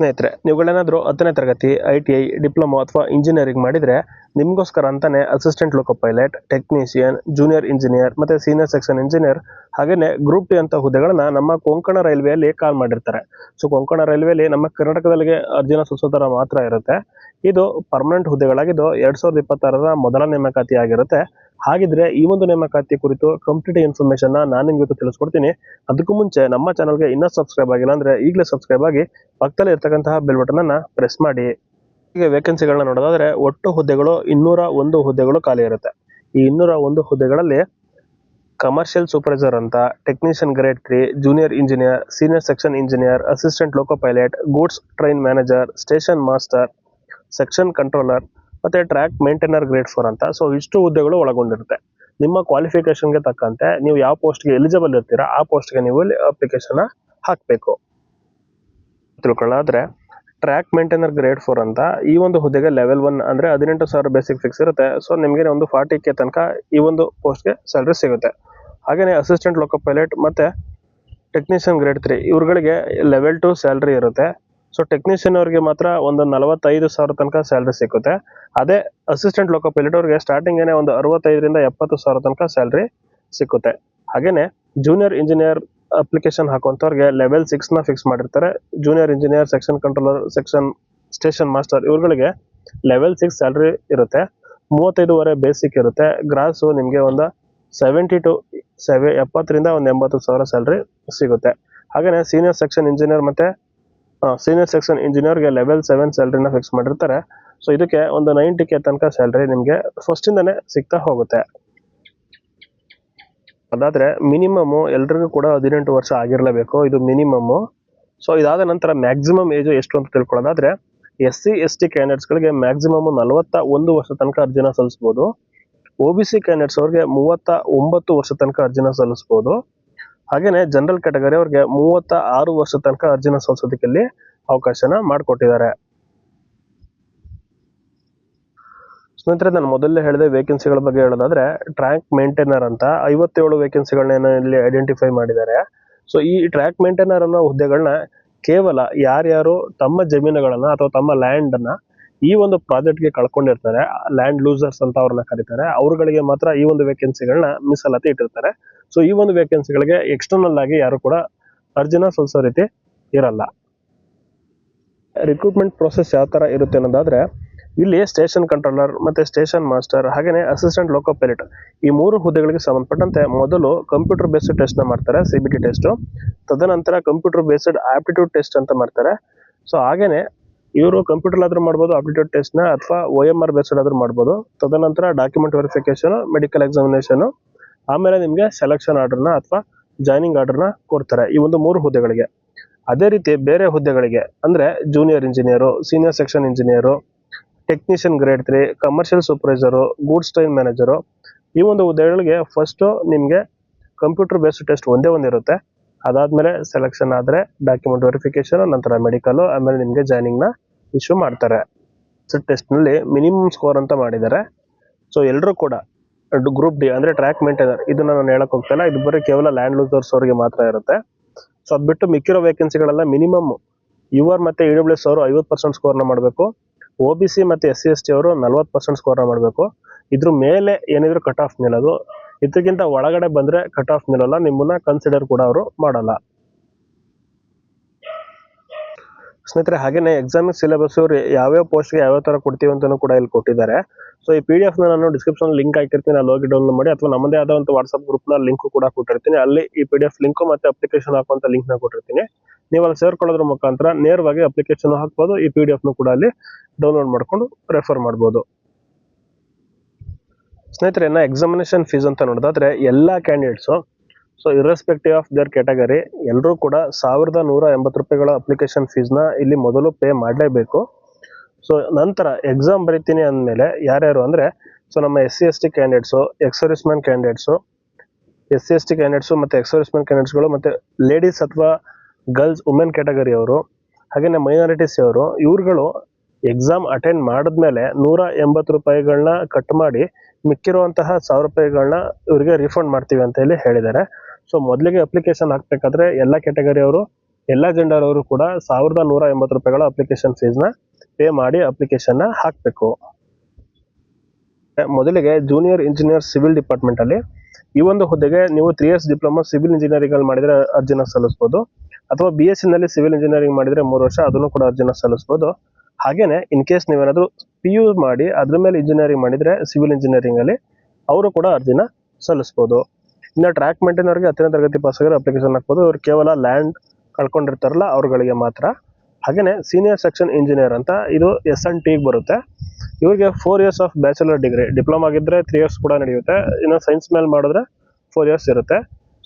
ಸ್ನೇಹಿತರೆ, ನೀವುಗಳೇನಾದರೂ 10ನೇ ತರಗತಿ ITI diploma ಅಥವಾ ಇಂಜಿನಿಯರಿಂಗ್ ಮಾಡಿದರೆ ನಿಮಗೋಸ್ಕರ ಅಂತಾನೆ assistant loco pilot, technician, junior engineer ಮತ್ತು ಸೀನಿಯರ್ ಸೆಕ್ಷನ್ ಇಂಜಿನಿಯರ್ ಹಾಗೆಯೇ ಗ್ರೂಪ್ ಡಿ ಅಂತ ಹುದ್ದೆಗಳನ್ನ ನಮ್ಮ ಕೊಂಕಣ ರೈಲ್ವೆಯಲ್ಲಿ ಕಾಲ್ ಮಾಡಿರ್ತಾರೆ. ಸೊ ಕೊಂಕಣ ರೈಲ್ವೆಯಲ್ಲಿ ನಮ್ಮ ಕರ್ನಾಟಕದಲ್ಲಿಗೆ ಅರ್ಜಿನ ಸಲ್ಲಿಸೋದರ ಮಾತ್ರ ಇರುತ್ತೆ. ಇದು ಪರ್ಮನೆಂಟ್ ಹುದ್ದೆಗಳಾಗಿದ್ದು 2026ರ ಮೊದಲ ನೇಮಕಾತಿ ಆಗಿರುತ್ತೆ. ಹಾಗಿದ್ರೆ ಈ ಒಂದು ನೇಮಕಾತಿ ಕುರಿತು ಕಂಪ್ಲೀಟ್ ಇನ್ಫಾರ್ಮೇಶನ್ ನಾನು ನಿಮ್ಗೆ ತಿಳಿಸ್ಕೊಡ್ತೀನಿ. ಅದಕ್ಕೂ ಮುಂಚೆ ನಮ್ಮ ಚಾನಲ್ಗೆ ಇನ್ನೂ ಸಬ್ಸ್ಕ್ರೈಬ್ ಆಗಿಲ್ಲ ಅಂದ್ರೆ ಈಗಲೇ ಸಬ್ಸ್ಕ್ರೈಬ್ ಆಗಿ ಪಕ್ಕದಲ್ಲಿ ಇರ್ತಕ್ಕಂತಹ ಬೆಲ್ ಬಟನ್ ಅನ್ನ ಪ್ರೆಸ್ ಮಾಡಿ. ಹೀಗೆ ವೇಕೆನ್ಸಿಗಳನ್ನ ನೋಡೋದಾದ್ರೆ ಒಟ್ಟು ಹುದ್ದೆಗಳು 201 ಹುದ್ದೆಗಳು ಖಾಲಿ ಇರುತ್ತೆ. ಈ 201 ಹುದ್ದೆಗಳಲ್ಲಿ ಕಮರ್ಷಿಯಲ್ ಸೂಪರ್ವೈಸರ್ ಅಂತ, technician grade 3, junior engineer, senior section engineer, assistant loco pilot, goods train manager, station master, section controller ಮತ್ತೆ ಟ್ರ್ಯಾಕ್ ಮೇಂಟೈನರ್ ಗ್ರೇಡ್ 4 ಅಂತ. ಸೊ ಇಷ್ಟು ಹುದ್ದೆಗಳು ಒಳಗೊಂಡಿರುತ್ತೆ. ನಿಮ್ಮ ಕ್ವಾಲಿಫಿಕೇಶನ್ಗೆ ತಕ್ಕಂತೆ ನೀವು ಯಾವ ಪೋಸ್ಟ್ಗೆ ಎಲಿಜಿಬಲ್ ಇರ್ತೀರಾ ಆ ಪೋಸ್ಟ್ಗೆ ನೀವು ಅಪ್ಲಿಕೇಶನ್ ಹಾಕಬೇಕು. ತಿಳ್ಕೊಳ್ಳೋದಾದ್ರೆ ಟ್ರ್ಯಾಕ್ ಮೇಂಟೈನರ್ ಗ್ರೇಡ್ 4 ಅಂತ ಈ ಒಂದು ಹುದ್ದೆಗೆ ಲೆವೆಲ್ 1 ಅಂದ್ರೆ 18,000 ಬೇಸಿಕ್ ಫಿಕ್ಸ್ ಇರುತ್ತೆ. ಸೊ ನಿಮಗೆ ಒಂದು 40K ತನಕ ಈ ಒಂದು ಪೋಸ್ಟ್ಗೆ ಸ್ಯಾಲರಿ ಸಿಗುತ್ತೆ. ಹಾಗೇನೆ ಅಸಿಸ್ಟೆಂಟ್ ಲೋಕೋ ಪೈಲಟ್ ಮತ್ತೆ ಟೆಕ್ನಿಷಿಯನ್ ಗ್ರೇಡ್ 3 ಇವ್ರುಗಳಿಗೆ ಲೆವೆಲ್ 2 ಸ್ಯಾಲರಿ ಇರುತ್ತೆ. ಸೊ ಟೆಕ್ನಿಷಿಯನ್ ಅವರಿಗೆ ಮಾತ್ರ ಒಂದು 45,000 ತನಕ ಸ್ಯಾಲರಿ ಸಿಗುತ್ತೆ. ಅದೇ ಅಸಿಸ್ಟೆಂಟ್ ಲೋಕೋ ಪೈಲಟ್ ಅವರಿಗೆ ಸ್ಟಾರ್ಟಿಂಗ್ ಏನೇ ಒಂದು 65ರಿಂದ 70,000 ತನಕ ಸ್ಯಾಲರಿ ಸಿಕ್ಕುತ್ತೆ. ಹಾಗೇನೆ ಜೂನಿಯರ್ ಇಂಜಿನಿಯರ್ ಅಪ್ಲಿಕೇಶನ್ ಹಾಕುವಂತವ್ರಿಗೆ ಲೆವೆಲ್ 6 ನ ಫಿಕ್ಸ್ ಮಾಡಿರ್ತಾರೆ. Junior engineer, section controller, section station master ಇವ್ರುಗಳಿಗೆ ಲೆವೆಲ್ 6 ಸ್ಯಾಲರಿ ಇರುತ್ತೆ. 35,500 ಬೇಸಿಕ್ ಇರುತ್ತೆ. ಗ್ರಾಸು ನಿಮಗೆ ಒಂದು 70ರಿಂದ ಒಂದು 80,000 ಸ್ಯಾಲರಿ ಸಿಗುತ್ತೆ. ಹಾಗೇನೆ ಸೀನಿಯರ್ ಸೆಕ್ಷನ್ ಇಂಜಿನಿಯರ್ ಮತ್ತೆ ಸೀನಿಯರ್ ಸೆಕ್ಷನ್ ಇಂಜಿನಿಯರ್ಗೆ ಲೆವೆಲ್ 7 ಸ್ಯಾಲರಿನ ಫಿಕ್ಸ್ ಮಾಡಿರ್ತಾರೆ. ಸೊ ಇದಕ್ಕೆ ಒಂದು 90K ತನಕ ಸ್ಯಾಲರಿ ನಿಮಗೆ ಫಸ್ಟ್ ಇಂದಾನೆ ಸಿಗ್ತಾ ಹೋಗುತ್ತೆ. ಅದಾದ್ರೆ ಮಿನಿಮಮ್ ಎಲ್ರಿಗೂ ಕೂಡ 18 ವರ್ಷ ಆಗಿರಲೇಬೇಕು, ಇದು ಮಿನಿಮಮ್. ಸೊ ಇದಾದ ನಂತರ ಮ್ಯಾಕ್ಸಿಮಮ್ ಏಜ್ ಎಷ್ಟು ಅಂತ ತಿಳ್ಕೊಳ್ಳೋದಾದ್ರೆ SC/ST ಕ್ಯಾಂಡಿಡೇಟ್ಸ್ಗಳಿಗೆ ಮ್ಯಾಕ್ಸಿಮಮ್ 41 ವರ್ಷ ತನಕ ಅರ್ಜಿನ ಸಲ್ಲಿಸಬಹುದು. OBC ಕ್ಯಾಂಡಿಡೇಟ್ಸ್ ಅವ್ರಿಗೆ 39 ವರ್ಷ ತನಕ ಅರ್ಜಿನ ಸಲ್ಲಿಸಬಹುದು. ಹಾಗೇನೆ ಜನರಲ್ ಕ್ಯಾಟಗರಿ ಅವ್ರಿಗೆ 36 ವರ್ಷ ತನಕ ಅರ್ಜಿನ ಸಲ್ಲಿಸೋದಕ್ಕೆ ಇಲ್ಲಿ ಅವಕಾಶನ ಮಾಡಿಕೊಟ್ಟಿದ್ದಾರೆ. ಸ್ನೇಹಿತರೆ, ನಾನು ಮೊದಲೇ ಹೇಳಿದೆ ವೇಕೆನ್ಸಿಗಳ ಬಗ್ಗೆ ಹೇಳೋದಾದ್ರೆ ಟ್ರ್ಯಾಕ್ ಮೇಂಟೈನರ್ ಅಂತ 57 ವೇಕೆನ್ಸಿಗಳನ್ನ ಇಲ್ಲಿ ಐಡೆಂಟಿಫೈ ಮಾಡಿದ್ದಾರೆ. ಸೊ ಈ ಟ್ರ್ಯಾಕ್ ಮೇಂಟೈನರ್ ಅನ್ನೋ ಹುದ್ದೆಗಳನ್ನ ಕೇವಲ ಯಾರ್ಯಾರು ತಮ್ಮ ಜಮೀನುಗಳನ್ನ ಅಥವಾ ತಮ್ಮ ಲ್ಯಾಂಡ್ ಅನ್ನ ಈ ಒಂದು ಪ್ರಾಜೆಕ್ಟ್ಗೆ ಕಳ್ಕೊಂಡಿರ್ತಾರೆ, ಲ್ಯಾಂಡ್ ಲೂಸರ್ಸ್ ಅಂತ ಅವ್ರನ್ನ ಕರೀತಾರೆ, ಅವ್ರಗಳಿಗೆ ಮಾತ್ರ ಈ ಒಂದು ವೇಕೆನ್ಸಿಗಳನ್ನ ಮೀಸಲಾತಿ ಇಟ್ಟಿರ್ತಾರೆ. ಸೊ ಈ ಒಂದು ವೇಕೆನ್ಸಿಗಳಿಗೆ ಎಕ್ಸ್ಟರ್ನಲ್ ಆಗಿ ಯಾರು ಕೂಡ ಅರ್ಜಿನ ಸಲ್ಲಿಸೋ ರೀತಿ ಇರಲ್ಲ. ರಿಕ್ರೂಟ್ಮೆಂಟ್ ಪ್ರೊಸೆಸ್ ಯಾವ ತರ ಇರುತ್ತೆ ಅನ್ನೋದಾದ್ರೆ ಇಲ್ಲಿ ಸ್ಟೇಷನ್ ಕಂಟ್ರೋಲರ್ ಮತ್ತೆ ಸ್ಟೇಷನ್ ಮಾಸ್ಟರ್ ಹಾಗೇನೆ ಅಸಿಸ್ಟೆಂಟ್ ಲೋಕೋ ಪೈಲಟ್ ಈ 3 ಹುದ್ದೆಗಳಿಗೆ ಸಂಬಂಧಪಟ್ಟಂತೆ ಮೊದಲು ಕಂಪ್ಯೂಟರ್ ಬೇಸ್ಡ್ ಟೆಸ್ಟ್ ನ ಮಾಡ್ತಾರೆ, CBT ಟೆಸ್ಟ್. ತದನಂತರ ಕಂಪ್ಯೂಟರ್ ಬೇಸ್ಡ್ ಆಪ್ಟಿಟ್ಯೂಡ್ ಟೆಸ್ಟ್ ಅಂತ ಮಾಡ್ತಾರೆ. ಸೊ ಹಾಗೇನೆ ಇವರು ಕಂಪ್ಯೂಟರ್ ಆದ್ರೂ ಮಾಡ್ಬೋದು ಆಪ್ಟಿಟ್ಯೂಡ್ ಟೆಸ್ಟ್ ನ, ಅಥವಾ OMR ಬೇಸ್ಡ್ ಆದ್ರೂ ಮಾಡ್ಬೋದು. ತದನಂತರ ಡಾಕ್ಯುಮೆಂಟ್ ವೆರಿಫಿಕೇಶನ್, ಮೆಡಿಕಲ್ ಎಕ್ಸಾಮಿನೇಷನ್, ಆಮೇಲೆ ನಿಮ್ಗೆ ಸೆಲೆಕ್ಷನ್ ಆರ್ಡರ್ನ ಅಥವಾ ಜಾಯ್ನಿಂಗ್ ಆರ್ಡರ್ನ ಕೊಡ್ತಾರೆ ಈ ಒಂದು 3 ಹುದ್ದೆಗಳಿಗೆ. ಅದೇ ರೀತಿ ಬೇರೆ ಹುದ್ದೆಗಳಿಗೆ ಅಂದ್ರೆ junior engineer, senior section engineer, technician grade 3, commercial supervisor, goods train manager ಈ ಒಂದು ಹುದ್ದೆಗಳಿಗೆ ಫಸ್ಟ್ ನಿಮ್ಗೆ ಕಂಪ್ಯೂಟರ್ ಬೇಸ್ಡ್ ಟೆಸ್ಟ್ ಒಂದೇ ಇರುತ್ತೆ. ಅದಾದ್ಮೇಲೆ ಸೆಲೆಕ್ಷನ್ ಆದ್ರೆ ಡಾಕ್ಯುಮೆಂಟ್ ವೆರಿಫಿಕೇಶನ್, ನಂತರ ಮೆಡಿಕಲ್, ಆಮೇಲೆ ನಿಮ್ಗೆ ಜಾಯ್ನಿಂಗ್ ನ ಇಶ್ಯೂ ಮಾಡ್ತಾರೆ. ಟೆಸ್ಟ್ ನಲ್ಲಿ ಮಿನಿಮಮ್ ಸ್ಕೋರ್ ಅಂತ ಮಾಡಿದ್ದಾರೆ. ಸೊ ಎಲ್ಲರೂ ಕೂಡ ಗ್ರೂಪ್ ಡಿ ಅಂದ್ರೆ ಟ್ರ್ಯಾಕ್ ಮೇಂಟೈನರ್ ಇದನ್ನ ನಾನು ಹೇಳಕ್ ಹೋಗ್ತಲ್ಲ, ಇದು ಬರೀ ಕೇವಲ ಲ್ಯಾಂಡ್ ಲೂಸರ್ಸ್ ಅವರಿಗೆ ಮಾತ್ರ ಇರುತ್ತೆ. ಸೊ ಅದ್ ಬಿಟ್ಟು ಮಿಕ್ಕಿರೋ ವೇಕೆನ್ಸಿಗಳೆಲ್ಲ ಮಿನಿಮಮ್ UR ಮತ್ತೆ EWS ಅವರು 50% ಸ್ಕೋರ್ನ ಮಾಡಬೇಕು. OBC ಮತ್ತೆ SC/ST ಅವರು 40% ಸ್ಕೋರ್ನ ಮಾಡಬೇಕು. ಇದ್ರ ಮೇಲೆ ಏನಿದ್ರು ಕಟ್ ಆಫ್ ನಿಲ್ಲೋದು, ಇದಕ್ಕಿಂತ ಒಳಗಡೆ ಬಂದ್ರೆ ಕಟ್ ಆಫ್ ನಿಲ್ಲಲ್ಲ, ನಿಮ್ಮನ್ನ ಕನ್ಸಿಡರ್ ಕೂಡ ಅವರು ಮಾಡಲ್ಲ. ಸ್ನೇಹಿತರೆ, ಹಾಗೇನೆ ಎಕ್ಸಾಮಿಕ್ ಸಿಲೆಬಸ್ ಅವ್ರು ಯಾವ್ಯಾವ ಪೋಸ್ಟ್ಗೆ ಯಾವ ತರ ಕೊಡ್ತೀವಿ ಅಂತಾನು ಕೂಡ ಇಲ್ಲಿ ಕೊಟ್ಟಿದ್ದಾರೆ. ಸೊ ಈ PDF ನಾನು ಡಿಸ್ಕ್ರಿಪ್ಷನ್ ಲಿಂಕ್ ಹಾಕಿರ್ತೀನಿ, ಅಲ್ಲಿ ಹೋಗಿ ಡೌನ್ಲೋಡ್ ಮಾಡಿ, ಅಥವಾ ನಮ್ಮದೇ ಆದಂತ ವಾಟ್ಸ್ಆಪ್ ಗ್ರೂಪ್ ನ ಲಿಂಕ್ ಕೂಡ ಕೊಟ್ಟಿರ್ತೀನಿ. ಅಲ್ಲಿ ಈ PDF ಲಿಂಕ್ ಮತ್ತೆ ಅಪ್ಲಿಕೇಶನ್ ಹಾಕುವಂತ ಲಿಂಕ್ ನ ಕೊಟ್ಟಿರ್ತೀನಿ. ನೀವು ಅಲ್ಲಿ ಸೇರ್ಕೊಳ್ಳೋದ್ರ ಮುಖಾಂತರ ನೇರವಾಗಿ ಅಪ್ಲಿಕೇಶನ್ ಹಾಕ್ಬೋದು. ಈ PDF ನು ಕೂಡ ಅಲ್ಲಿ ಡೌನ್ಲೋಡ್ ಮಾಡ್ಕೊಂಡು ರೆಫರ್ ಮಾಡ್ಬೋದು. ಸ್ನೇಹಿತರೆ, ಎಕ್ಸಾಮಿನೇಷನ್ ಫೀಸ್ ಅಂತ ನೋಡೋದಾದ್ರೆ ಎಲ್ಲಾ candidates, so irrespective of their category, ಎಲ್ಲರೂ ಕೂಡ 1,180 ರೂಪಾಯಿಗಳ ಅಪ್ಲಿಕೇಶನ್ ಫೀಸ್ ನ ಇಲ್ಲಿ ಮೊದಲು ಪೇ ಮಾಡಲೇಬೇಕು. ಸೊ ನಂತರ ಎಕ್ಸಾಮ್ ಬರೀತೀನಿ ಅಂದಮೇಲೆ ಯಾರ್ಯಾರು ಅಂದ್ರೆ, ಸೊ ನಮ್ಮ SC/ST candidates, X man candidates, SC/ST candidates ಮತ್ತೆ ಎಕ್ಸ್ ಮ್ಯಾನ್ ಕ್ಯಾಂಡಿಡೇಟ್ಸ್ಗಳು, ಮತ್ತೆ ಲೇಡೀಸ್ ಅಥವಾ ಗರ್ಲ್ಸ್ ವುಮೆನ್ ಕ್ಯಾಟಗರಿ ಅವರು, ಹಾಗೇನೆ ಮೈನಾರಿಟೀಸ್ ಅವರು, ಇವ್ರುಗಳು ಎಕ್ಸಾಮ್ ಅಟೆಂಡ್ ಮಾಡಿದ್ಮೇಲೆ 180 ರೂಪಾಯಿಗಳನ್ನ ಕಟ್ ಮಾಡಿ ಮಿಕ್ಕಿರುವಂತಹ 1,000 ರೂಪಾಯಿಗಳನ್ನ ಇವರಿಗೆ ರಿಫಂಡ್ ಮಾಡ್ತೀವಿ ಅಂತ ಹೇಳಿ ಹೇಳಿದ್ದಾರೆ. ಸೊ ಮೊದಲಿಗೆ ಅಪ್ಲಿಕೇಶನ್ ಹಾಕ್ಬೇಕಾದ್ರೆ ಎಲ್ಲ ಕ್ಯಾಟಗರಿ ಅವರು ಎಲ್ಲ ಜೆಂಡರ್ ಅವರು ಕೂಡ 1180 ರೂಪಾಯಿಗಳ ಅಪ್ಲಿಕೇಶನ್ ಫೀಸ್ನ ಪೇ ಮಾಡಿ ಅಪ್ಲಿಕೇಶನ್ನ ಹಾಕಬೇಕು. ಮೊದಲಿಗೆ ಜೂನಿಯರ್ ಇಂಜಿನಿಯರ್ ಸಿವಿಲ್ ಡಿಪಾರ್ಟ್ಮೆಂಟ್ ಅಲ್ಲಿ ಈ ಒಂದು ಹುದ್ದೆಗೆ ನೀವು 3 years ಡಿಪ್ಲೊಮಾ ಸಿವಿಲ್ ಇಂಜಿನಿಯರಿಂಗ್ ಅಲ್ಲಿ ಮಾಡಿದ್ರೆ ಅರ್ಜಿನ ಸಲ್ಲಿಸಬಹುದು, ಅಥವಾ BSc ನಲ್ಲಿ ಸಿವಿಲ್ ಇಂಜಿನಿಯರಿಂಗ್ ಮಾಡಿದ್ರೆ 3 ವರ್ಷ ಅದನ್ನು ಕೂಡ ಅರ್ಜಿನ ಸಲ್ಲಿಸಬಹುದು. ಹಾಗೇನೆ ಇನ್ ಕೇಸ್ ನೀವೇನಾದ್ರೂ PU ಮಾಡಿ ಅದ್ರ ಮೇಲೆ ಇಂಜಿನಿಯರಿಂಗ್ ಮಾಡಿದ್ರೆ ಸಿವಿಲ್ ಇಂಜಿನಿಯರಿಂಗ್ ಅಲ್ಲಿ ಅವರು ಕೂಡ ಅರ್ಜಿನ ಸಲ್ಲಿಸಬಹುದು. ಇನ್ನು ಟ್ರ್ಯಾಕ್ ಮೇಂಟೈನ್ ಅವರಿಗೆ 10ನೇ ತರಗತಿ ಪಾಸ್ ಆಗಿರೋ ಅಪ್ಲಿಕೇಶನ್ ಹಾಕ್ಬೋದು. ಇವ್ರು ಕೇವಲ ಲ್ಯಾಂಡ್ ಕಳ್ಕೊಂಡಿರ್ತಾರಲ್ಲ ಅವ್ರಗಳಿಗೆ ಮಾತ್ರ. ಹಾಗೇನೆ ಸೀನಿಯರ್ ಸೆಕ್ಷನ್ ಇಂಜಿನಿಯರ್ ಅಂತ ಇದು S&T ಬರುತ್ತೆ. ಇವರಿಗೆ 4 years of bachelor degree, diploma ಆಗಿದ್ರೆ 3 years ಕೂಡ ನಡೆಯುತ್ತೆ. ಇನ್ನು ಸೈನ್ಸ್ ಮೇಲೆ ಮಾಡಿದ್ರೆ 4 years ಇರುತ್ತೆ.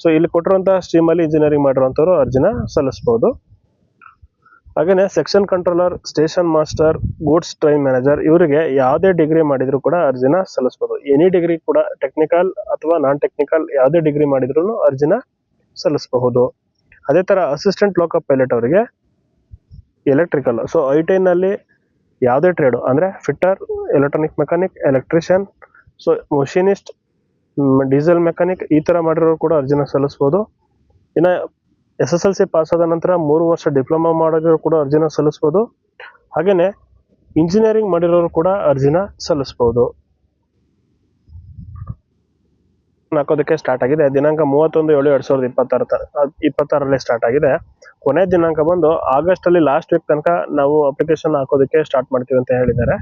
ಸೊ ಇಲ್ಲಿ ಕೊಟ್ಟಿರುವಂತಹ ಸ್ಟ್ರೀಮ್ ಅಲ್ಲಿ ಇಂಜಿನಿಯರಿಂಗ್ ಮಾಡಿರುವಂತವ್ರು ಅರ್ಜಿನ ಸಲ್ಲಿಸಬಹುದು. ಹಾಗೇನೆ section controller, station master, goods train manager ಇವರಿಗೆ ಯಾವುದೇ ಡಿಗ್ರಿ ಮಾಡಿದ್ರು ಕೂಡ ಅರ್ಜಿನ ಸಲ್ಲಿಸಬಹುದು. ಎನಿ ಡಿಗ್ರಿ ಕೂಡ, ಟೆಕ್ನಿಕಲ್ ಅಥವಾ ನಾನ್ ಟೆಕ್ನಿಕಲ್ ಯಾವುದೇ ಡಿಗ್ರಿ ಮಾಡಿದ್ರು ಅರ್ಜಿನ ಸಲ್ಲಿಸಬಹುದು. ಅದೇ ತರ ಅಸಿಸ್ಟೆಂಟ್ ಲೋಕೋ ಪೈಲಟ್ ಅವರಿಗೆ ಎಲೆಕ್ಟ್ರಿಕಲ್, ಸೊ I-10 ನಲ್ಲಿ ಯಾವುದೇ ಟ್ರೇಡ್ ಅಂದ್ರೆ fitter, electronic mechanic, electrician, so machinist, diesel mechanic ಈ ತರ ಮಾಡಿರೋರು ಕೂಡ ಅರ್ಜಿನ ಸಲ್ಲಿಸಬಹುದು. ಇನ್ನು SSLC ಪಾಸ್ ಆದ ನಂತರ 3 ವರ್ಷ ಡಿಪ್ಲೊಮಾ ಮಾಡಿರೋರು ಕೂಡ ಅರ್ಜಿನ ಸಲ್ಲಿಸಬಹುದು. ಹಾಗೇನೆ ಇಂಜಿನಿಯರಿಂಗ್ ಮಾಡಿರೋರು ಕೂಡ ಅರ್ಜಿನ ಸಲ್ಲಿಸಬಹುದು. ಹಾಕೋದಕ್ಕೆ ಸ್ಟಾರ್ಟ್ ಆಗಿದೆ. ದಿನಾಂಕ 31/7/2026 ಸ್ಟಾರ್ಟ್ ಆಗಿದೆ. ಕೊನೆ ದಿನಾಂಕ ಬಂದು ಆಗಸ್ಟ್ ಅಲ್ಲಿ ಲಾಸ್ಟ್ ವೀಕ್ ತನಕ ನಾವು ಅಪ್ಲಿಕೇಶನ್ ಹಾಕೋದಕ್ಕೆ ಸ್ಟಾರ್ಟ್ ಮಾಡ್ತೀವಿ ಅಂತ ಹೇಳಿದ್ದಾರೆ.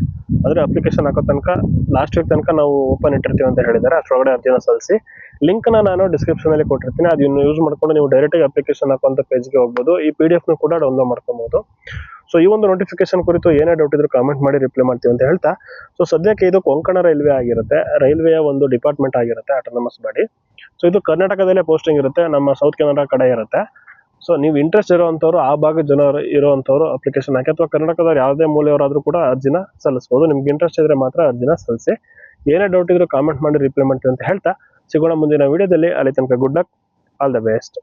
ಅಂದ್ರೆ ಅಪ್ಲಿಕೇಶನ್ ಹಾಕೋ ತನಕ ಲಾಸ್ಟ್ ವೀಕ್ ತನಕ ನಾವು ಓಪನ್ ಇಟ್ಟಿರ್ತೀವಿ ಅಂತ ಹೇಳಿದ್ದಾರೆ. ಅಷ್ಟರೊಳಗಡೆ ಅರ್ಜಿನ ಸಲ್ಲಿಸಿ. ಲಿಂಕ್ ನಾನು ಡಿಸ್ಕ್ರಿಪ್ಷನ್ ಅಲ್ಲಿ ಕೊಟ್ಟಿರ್ತೀನಿ. ಅದನ್ನು ಯೂಸ್ ಮಾಡ್ಕೊಂಡು ನೀವು ಡೈರೆಕ್ಟ್ ಆಗಿ ಅಪ್ಲಿಕೇಶನ್ ಹಾಕುವಂತ ಪೇಜ್ಗೆ ಹೋಗ್ಬೋದು. ಈ PDF ಕೂಡ ಡೌನ್ಲೋಡ್ ಮಾಡ್ಕೊಬಹುದು. ಸೊ ಈ ಒಂದು ನೋಟಿಫಿಕೇಶನ್ ಕುರಿತು ಏನೇ ಡೌಟ್ ಇದ್ರು ಕಾಮೆಂಟ್ ಮಾಡಿ ರಿಪ್ಲೈ ಮಾಡ್ತೀವಿ ಅಂತ ಹೇಳ್ತಾ, ಸೊ ಸದ್ಯಕ್ಕೆ ಇದು ಕೊಂಕಣ ರೈಲ್ವೆ ಆಗಿರುತ್ತೆ, ರೈಲ್ವೆಯ ಒಂದು ಡಿಪಾರ್ಟ್ಮೆಂಟ್ ಆಗಿರುತ್ತೆ, ಆಟೋನಮಸ್ ಬಾಡಿ. ಸೊ ಇದು ಕರ್ನಾಟಕದಲ್ಲೇ ಪೋಸ್ಟಿಂಗ್ ಇರುತ್ತೆ, ನಮ್ಮ ಸೌತ್ ಕೆನಡಾ ಕಡೆ ಇರುತ್ತೆ. ಸೊ ನೀವು ಇಂಟ್ರೆಸ್ಟ್ ಇರುವಂತವ್ರು, ಆ ಭಾಗದ ಜನರು ಇರುವಂತವ್ರು ಅಪ್ಲಿಕೇಶನ್ ಹಾಕಿ, ಅಥವಾ ಕರ್ನಾಟಕದ ಯಾವುದೇ ಮೂಲೆಯವರಾದ್ರೂ ಕೂಡ ಅರ್ಜಿನ ಸಲ್ಲಿಸಬಹುದು. ನಿಮ್ಗೆ ಇಂಟ್ರೆಸ್ಟ್ ಇದ್ರೆ ಮಾತ್ರ ಅರ್ಜಿನ ಸಲ್ಲಿಸಿ. ಏನೇ ಡೌಟ್ ಇದ್ರು ಕಾಮೆಂಟ್ ಮಾಡಿ ರಿಪ್ಲೈ ಮಾಡ್ತೀವಿ ಅಂತ ಹೇಳ್ತಾ ಸಿಗೋಣ ಮುಂದಿನ ವಿಡಿಯೋದಲ್ಲಿ. ಅಲ್ಲಿ ತನಕ good luck, all the best.